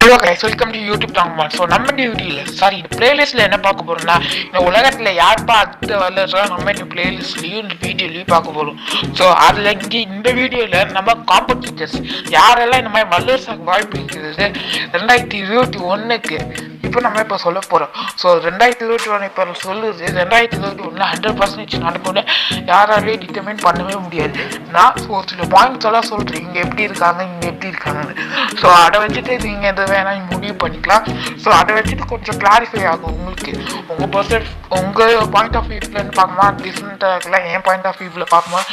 Hello guys, welcome to YouTube தாங்கமான். So நம்ம டியூட்டியில் இந்த பிளேலிஸ்ட்டில் என்ன பார்க்க போகிறோம்னா, இந்த உலகத்தில் யார்ப்பா அடுத்த வல்லரசோ நம்ம இந்த பிளேலிஸ்ட்லேயும் இந்த வீடியோலையும் பார்க்க போகிறோம். ஸோ அதில் இங்கே இந்த வீடியோவில் நம்ம காம்படிட்டர்ஸ் யாரெல்லாம் இந்த மாதிரி வல்லரசாக வாய்ப்பு இருக்கிறது 2021க்கு இப்போ நம்ம இப்போ சொல்ல போகிறோம். ஸோ 2021 இப்போ சொல்லுது 2021 100% நடக்கும்னு யாராலையும் டிட்டர்மைன் பண்ணவே முடியாது. நான் ஒரு சில பாயிண்ட்ஸ் எல்லாம் சொல்கிறேன், இங்கே எப்படி இருக்காங்க இங்கே எப்படி இருக்காங்கன்னு. ஸோ அதை வச்சுட்டு நீங்கள் எது வேணால் முடிவு பண்ணிக்கலாம். ஸோ அதை வச்சுட்டு கொஞ்சம் கிளாரிஃபை ஆகும் உங்களுக்கு. உங்கள் பாயிண்ட் ஆஃப் வியூலேருந்து பார்க்கும்போது டிஃப்ரெண்ட்டாக இருக்கலாம், என் பாயிண்ட் ஆஃப் வியூவில் பார்க்கும்போது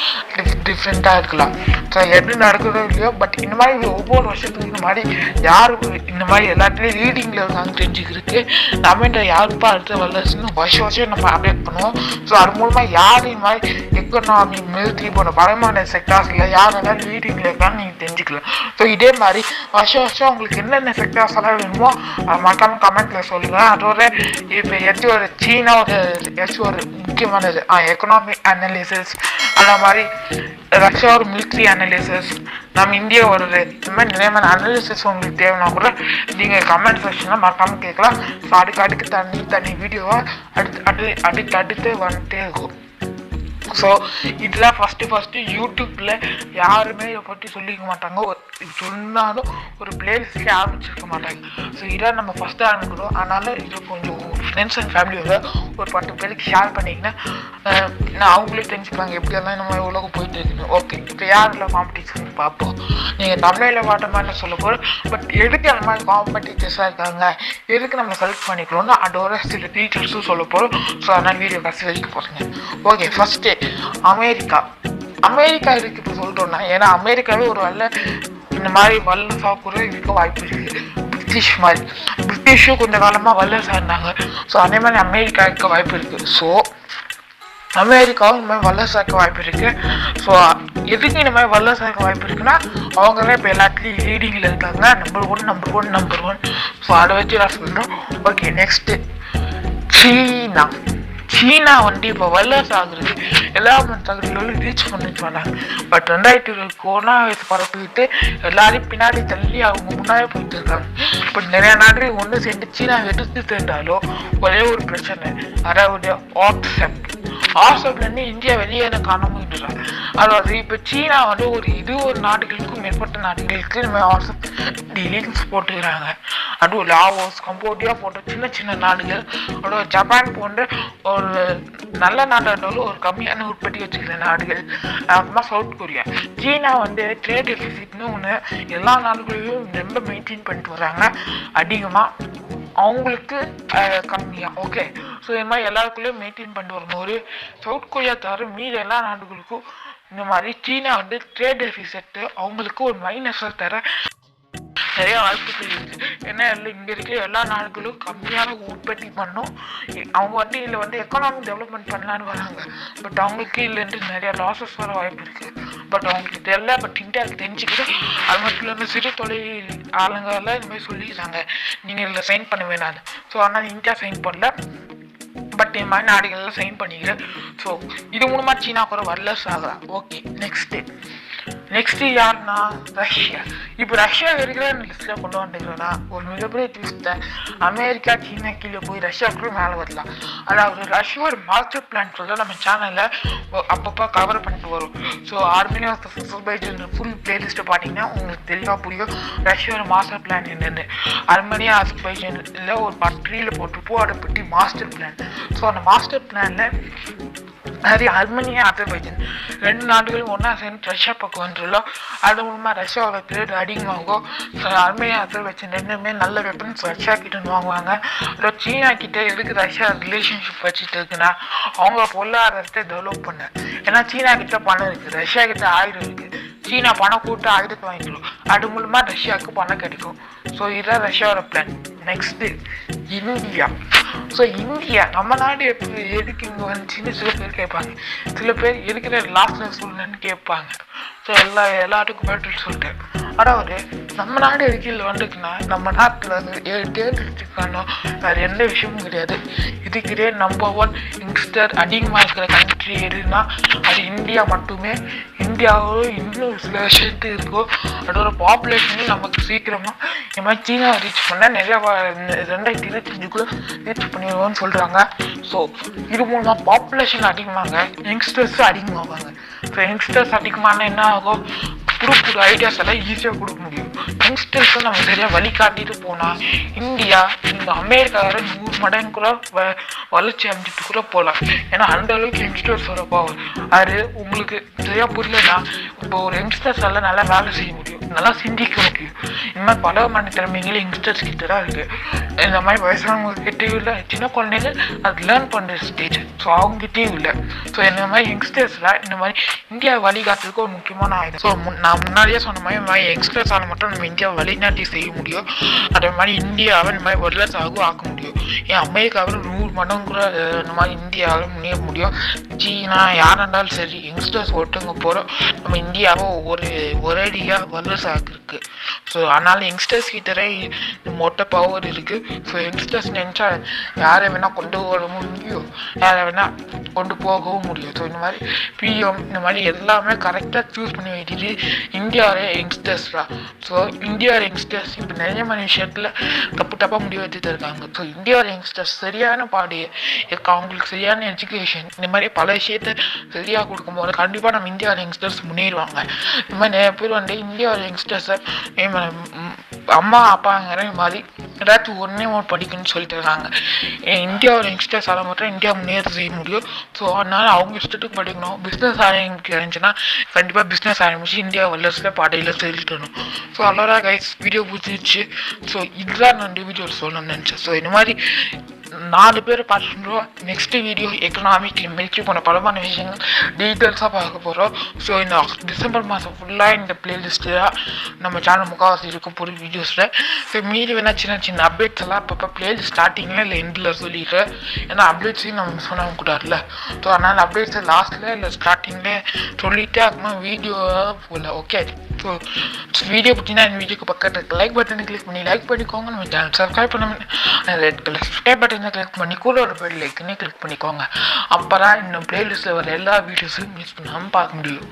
டிஃப்ரெண்ட்டாக இருக்கலாம். ஸோ எது நடக்குதோ இல்லையோ, பட் இந்த மாதிரி ஒவ்வொரு வருஷத்துக்கு இந்த மாதிரி யார் இந்த மாதிரி எல்லாத்துலேயும் லீடிங்கில் இருக்காங்க தெரிஞ்சுக்கிறதுக்கு நம்ம இந்த யாருப்பா அடுத்த வல்லரசுன்னு வருஷம் நம்ம அப்டேட் பண்ணுவோம். ஸோ அது மூலமாக யார் இந்த மாதிரி எக்கனாமி மிலிட்ரி போன்ற பலமான செக்டார்ஸில் யாரெல்லாம் லீடிங்கில் இருக்கான்னு நீங்கள் தெரிஞ்சுக்கலாம். ஸோ இதே மாதிரி வருஷம் உங்களுக்கு என்னென்ன செக்டார்ஸ் எல்லாம் வேணுமோ அதை மறக்காமல் கமெண்ட்டில் சொல்லுங்கள். அதோட இப்போ ஏதாச்சும் ஒரு சீனா ஏதாச்சும் ஒரு முக்கியமானது எக்கனாமிக் அனாலிசிஸ், அந்த மாதிரி ரஷ்யா ஒரு மிலிட்ரி அனாலிசிஸ், நம்ம இந்தியா வருது, இந்த மாதிரி நிறைய அனாலிசிஸ் உங்களுக்கு தேவைன்னா கூட நீங்கள் கமெண்ட் செக்ஷனில் மறக்காமல் கேட்கலாம். ஸோ அடுக்கு தனி வீடியோவாக அடுத்து வந்துட்டே இருக்கும். ஸோ இதெல்லாம் ஃபஸ்ட்டு யூடியூப்பில் யாருமே இதை பற்றி சொல்லிக்க மாட்டாங்க, சொன்னாலும் ஒரு பிளேலிஸ்ட்லேயே ஆரம்பிச்சிருக்க மாட்டாங்க. ஸோ இதான் நம்ம ஃபஸ்ட்டு ஆரம்பிக்கணும். அதனால் இது கொஞ்சம் ஃப்ரெண்ட்ஸ் அண்ட் ஃபேமிலியோட ஒரு 10 பேருக்கு ஷேர் பண்ணிங்கன்னா நான் அவங்களே தெரிஞ்சுப்பாங்க எப்படியெல்லாம் நம்ம உலகம் போயிட்டு இருக்குன்னு. ஓகே, இப்போ யாரெல்லாம் காம்படிஷன் பார்ப்போம். நீங்கள் தமிழில் பாட்ட மாதிரி சொல்ல போகிறோம், பட் எதுக்கு அந்த மாதிரி காம்படிட்டர்ஸாக இருக்காங்க, எதுக்கு நம்ம செலக்ட் பண்ணிக்கணும்னு அதோட சில டீட்டெயில்ஸும் சொல்ல போகிறோம். ஸோ அதனால் வீடியோ கடைசி வரைக்கும் போகிறேங்க. ஓகே, ஃபஸ்ட்டு அமெரிக்கா இருக்குது இப்போ சொல்லிட்டோம்னா, ஏன்னா அமெரிக்காவே ஒரு இந்த மாதிரி வல்லரசா கூட இருக்க வாய்ப்பு இருக்குது. பிரிட்டிஷும் கொஞ்சம் காலமாக வல்லரசா இருந்தாங்க. ஸோ அதே மாதிரி அமெரிக்கா இருக்க வாய்ப்பு இருக்குது. ஸோ அமெரிக்காவும் இந்த மாதிரி வல்லரசாக்க வாய்ப்பு இருக்குது. ஸோ எதுக்கு இந்த மாதிரி வல்லரசாக்க வாய்ப்பு இருக்குன்னா, அவங்க தான் இப்போ எல்லாத்துலேயும் லீடிங்கில் இருக்காங்க, நம்பர் ஒன். ஸோ அதை வச்சு நான் சொல்கிறோம். ஓகே, நெக்ஸ்ட்டு சீனா இப்போ வல்லரசு ஆகுறது எல்லா தகுதிகளும் ரீச் பண்ணிட்டு வராங்க. பட் 2020 கொரோனா வைரஸ் பரப்பிக்கிட்டு எல்லாரையும் பின்னாடி தள்ளி அவங்க முன்னாடி போயிட்டு இருக்காங்க. பட் நிறைய நாடுகள் ஒன்று சேர்ந்து சீனா எடுத்து சேர்ந்தாலும் ஒரே ஒரு பிரச்சனை, அதாவது வாட்ஸ்அப்லேருந்து இந்தியா வெளியேற காணாமன்றாங்க. அதாவது இப்போ சீனா ஒரு நாடுகளுக்கும் மேற்பட்ட நாடுகளுக்கு இந்த மாதிரி வாட்ஸ்அப் லிங்க்ஸ் போட்டுக்கிறாங்க. அதுவும் லாவோஸ், கம்போடியா போன்ற சின்ன நாடுகள், அதோட ஜப்பான் போன்ற ஒரு நல்ல நாடானாலும் ஒரு கம்மியான உற்பத்தி வச்சுக்கிற நாடுகள், அப்புறமா சவுத் கொரியா. சீனா ட்ரேட் டெபிசிட்னு ஒன்று எல்லா நாடுகளையும் ரொம்ப மெயின்டைன் பண்ணிட்டு வராங்க, அதிகமாக அவங்களுக்கு கம்மியாக. ஓகே, ஸோ இந்த மாதிரி எல்லாருக்குள்ளேயும் மெயின்டைன் பண்ணிட்டு வரணும். ஒரு சவுத் கொரியா தவிர மீது எல்லா நாடுகளுக்கும் இந்த மாதிரி சீனா ட்ரேட் டெபிசிட் அவங்களுக்கு ஒரு மைனஸை தர நிறைய வாய்ப்புகள் இருக்குது. ஏன்னா இங்கே இருக்கிற எல்லா நாடுகளும் கம்மியான உற்பத்தி பண்ணும். அவங்க இதில் எக்கனாமிக் டெவலப்மெண்ட் பண்ணலான்னு வராங்க. பட் அவங்களுக்கு இல்லைன்ட்டு நிறைய லாஸஸ் வர வாய்ப்பு இருக்குது. பட் அவங்களுக்கு தெரியல, பட் இந்தியாவுக்கு தெரிஞ்சுக்கிட்டு அது மட்டும் இல்லாமல் சிறு தொழில் ஆளுங்கெல்லாம் இந்த மாதிரி சொல்லிடுறாங்க, நீங்கள் இதில் சைன் பண்ண வேணாது. ஸோ அதனால் இந்தியா சைன் பண்ணல, பட் இந்த மாதிரி நாடுகள்லாம் சைன் பண்ணிக்கிறேன். ஸோ இது மூலமாக சீனா கூட வல்லரசு ஆகலாம். ஓகே, நெக்ஸ்ட்டு யாருன்னா ரஷ்யா. இப்போ ரஷ்யா இருக்கிற லிஸ்ட்டில் கொண்டு வந்துக்கிறோன்னா ஒரு மிகப்பெரிய ட்விஸ்ட்டை, அமெரிக்கா சீனா கீழே போய் ரஷ்யாவுக்குள்ள மேலே வரலாம். அதாவது ரஷ்யா ஒரு மாஸ்டர் பிளான் சொல்ல நம்ம சேனலில் அப்பப்போ கவர் பண்ணிட்டு வரும். ஸோ ஆர்மேனியா ஃபுல் பிளேலிஸ்ட்டை பார்த்தீங்கன்னா உங்களுக்கு தெளிவாக புரியும் ரஷ்யாவோட மாஸ்டர் பிளான் என்னென்னு. ஆர்மேனியா அசர்பைஜானில் ஒரு 10 ரீலில் போட்டிருப்போம், அதை பற்றி மாஸ்டர் பிளான். ஸோ அந்த மாஸ்டர் பிளானில் நிறைய ஆர்மேனியா அசர்பைஜான் 2 நாடுகளும் ஒன்றா சேர்ந்து ரஷ்யா பக்கம் வந்துடலாம். அது மூலமாக ரஷ்யாவோட ட்ரேட் அதிகமாகும். ஆர்மேனியா அசர்பைஜான் 2மே நல்ல வெப்பன்ஸ் ரஷ்யா கிட்ட வாங்குவாங்க. அப்புறம் சீனா கிட்ட எதுக்கு ரஷ்யா ரிலேஷன்ஷிப் வச்சுட்டு இருக்குன்னா, அவங்க பொருளாதாரத்தை டெவலப் பண்ண. ஏன்னா சீனா கிட்ட பணம் இருக்குது, ரஷ்யா கிட்ட ஆயுதம் இருக்குது. சீனா பணம் கூட்டு ஆயுதத்தை வாங்கிடும், அது மூலமாக ரஷ்யாவுக்கு பணம் கிடைக்கும். ஸோ இதுதான் ரஷ்யாவோட plan. Next India. So India நம்ம நாடு எதுக்கு இங்கே வந்துச்சுன்னு சில பேர் கேட்பாங்க, சில பேர் எதுக்கு லாஸ்ட்டில் சொல்லணுன்னு கேட்பாங்க. ஸோ எல்லாத்துக்கும் பேட்டல் சொல்லிட்டேன். அதாவது நம்ம நாடு இருக்கையில் வந்துக்குன்னா நம்ம நாட்டில் வந்து 7 தேர்தலுக்கான வேறு எந்த விஷயமும் கிடையாது. இதுக்கிட்டே நம்பர் 1 யங்ஸ்டர் அதிகமாக இருக்கிற கண்ட்ரி எதுனா அது இந்தியா மட்டுமே. இந்தியாவும் இன்னும் சில விஷயத்து இருக்கோ அதோட பாப்புலேஷனும் நமக்கு சீக்கிரமாக இந்த மாதிரி சீனாவை ரீச் பண்ணால் நிறையா 2025 ரீச் பண்ணிடுவோம்னு சொல்கிறாங்க. ஸோ இது மூலமாக பாப்புலேஷன் அதிகமாங்க, யங்ஸ்டர்ஸும் அதிகமாவாங்க. ஸோ யங்ஸ்டர்ஸ் அதிகமான என்ன ஆகும், புது ஐடியாஸ் எல்லாம் ஈஸியாக கொடுக்க முடியும். யங்ஸ்டர்ஸும் நம்ம சரியாக வழிகாட்டிட்டு போனால் இந்தியா இந்த அமெரிக்காவோட 100 மடங்கு கூட வளர்ச்சி அடைஞ்சிட்டு கூட போகலாம். ஏன்னா அந்த அளவுக்கு யங்ஸ்டர்ஸோட பவர். அது உங்களுக்கு சரியாக புரியலன்னா இப்போ ஒரு யங்ஸ்டர்ஸால் நல்லா வேலை செய்ய முடியும், நல்லா சிந்திக்க முடியும். இந்த மாதிரி பல மணி திறமைகளும் யங்ஸ்டர்ஸ் கிட்ட தான் இருக்குது. இந்த மாதிரி வயசானவங்க கிட்டேயும் இல்லை, சின்ன குழந்தைங்க அது லேர்ன் பண்ணுற ஸ்டேஜ், ஸோ அவங்ககிட்டயும் இல்லை. ஸோ இந்த மாதிரி யங்ஸ்டர்ஸ்லாம் இந்த மாதிரி இந்தியா வழிகாட்டுறதுக்கு ஒரு முக்கியமான ஆயுதம். ஸோ நான் முன்னாடியே சொன்ன மாதிரி யங்ஸ்டர்ஸால் மட்டும் நம்ம இந்தியாவை வழிநாட்டி செய்ய முடியும். அதே மாதிரி இந்தியாவை இந்த மாதிரி வல்லரசாகவும் ஆக்க முடியும். ஏன் அமெரிக்காவில் 100 மடங்கு கூட இந்த மாதிரி இந்தியாவில் முன்னேற முடியும். சீனா யாராக இருந்தாலும் சரி, யங்ஸ்டர்ஸ் ஒருத்தவங்க போகிறோம் நம்ம இந்தியாவை ஒரேடியாக வல்லரசாக இருக்குது. ஸோ அதனால் யங்ஸ்டர்ஸ் கிட்டே மொட்டை பவர் இருக்குது. ஸோ யங்ஸ்டர்ஸ் நினச்சா யாரை வேணால் கொண்டு வர முடியும், யாரை வேணால் கொண்டு போகவும் முடியும். ஸோ இந்த மாதிரி பிஎம் இந்த மாதிரி எல்லாமே கரெக்டாக சூஸ் பண்ணி வைக்கிது இந்தியாவிலே யங்ஸ்டர்ஸ் தான். ஸோ இந்தியாவில் யங்ஸ்டர்ஸ் இப்போ நிறைய மாதிரி விஷயத்தில் தப்பாக முடிவு எடுத்துட்டு இருக்காங்க. ஸோ இந்தியாவில் யங்ஸ்டர்ஸ் சரியான பாடு இருக்கு, அவங்களுக்கு சரியான எஜுகேஷன் இந்த மாதிரி பல விஷயத்த சரியாக கொடுக்கும்போது கண்டிப்பாக நம்ம இந்தியாவில் யங்ஸ்டர்ஸ் முன்னேறுவாங்க. இந்த மாதிரி நிறைய பேர் வந்து இந்தியாவில் யங்ஸ்டர்ஸை அம்மா அப்பாங்கிற மாதிரி ஏதாச்சும் ஒன்றே படிக்கணும்னு சொல்லிட்டு இருக்காங்க. இந்தியாவோட யங்ஸ்டர்ஸால் மட்டும் இந்தியா முன்னேற செய்ய முடியும். ஸோ அதனால் அவங்க இஷ்டத்துக்கு படிக்கணும். பிஸ்னஸ் ஆரம்பிச்சுன்னா கண்டிப்பாக பிஸ்னஸ் ஆரம்பிச்சு இந்தியா வல்லரசில் பாடையில் செலுத்தணும். ஸோ அவ்வளோதான் கைஸ், வீடியோ பிடிச்சிருச்சு. ஸோ இதுதான் நான் வீடியோ சொல்லணும்னு நினச்சேன். ஸோ இந்த மாதிரி 4 பேர் பார்த்துருந்தோம். நெக்ஸ்ட் வீடியோ எக்கனாமிக் மில்கி போன பலமான விஷயங்கள் டீட்டெயில்ஸாக பார்க்க போகிறோம். ஸோ இந்த டிசம்பர் மாதம் ஃபுல்லாக இந்த பிளேலிஸ்ட்டில் தான் நம்ம சேனல் முக்கால்வாசி இருக்கும் புது வீடியோஸில். ஸோ மீறி வேணால் சின்ன அப்டேட்ஸ் எல்லாம் அப்பப்போ பிளேலிஸ்ட் ஸ்டார்டிங்கில் இல்லை எண்டில் சொல்லிடுறேன். ஏன்னா அப்டேட்ஸையும் நம்ம மிஸ் பண்ண கூடாதுல்ல. ஸோ அதனால் அப்டேட்ஸை லாஸ்ட்டில் இல்லை ஸ்டார்டிங்கில் சொல்லிகிட்டே ஆகணும், வீடியோ போகல. ஓகே, ஸோ வீடியோ பார்த்தீங்கன்னா இந்த வீடியோக்கு பக்கத்தில் லைக் பட்டனை கிளிக் பண்ணி லைக் பண்ணிக்கோங்க. நம்ம சேனல் சப்ஸ்கிரைப் பண்ண ரெட் கலர் சப்ஸ்கிரைப் பட்டனை கிளிக் பண்ணி கூட ஒரு பெல் லைக்குன்னு கிளிக் பண்ணிக்கோங்க. அப்போ தான் இந்த பிளேலிஸ்ட்டில் வர எல்லா வீடியோஸையும் மிஸ் பண்ணாமல் பார்க்க முடியும்.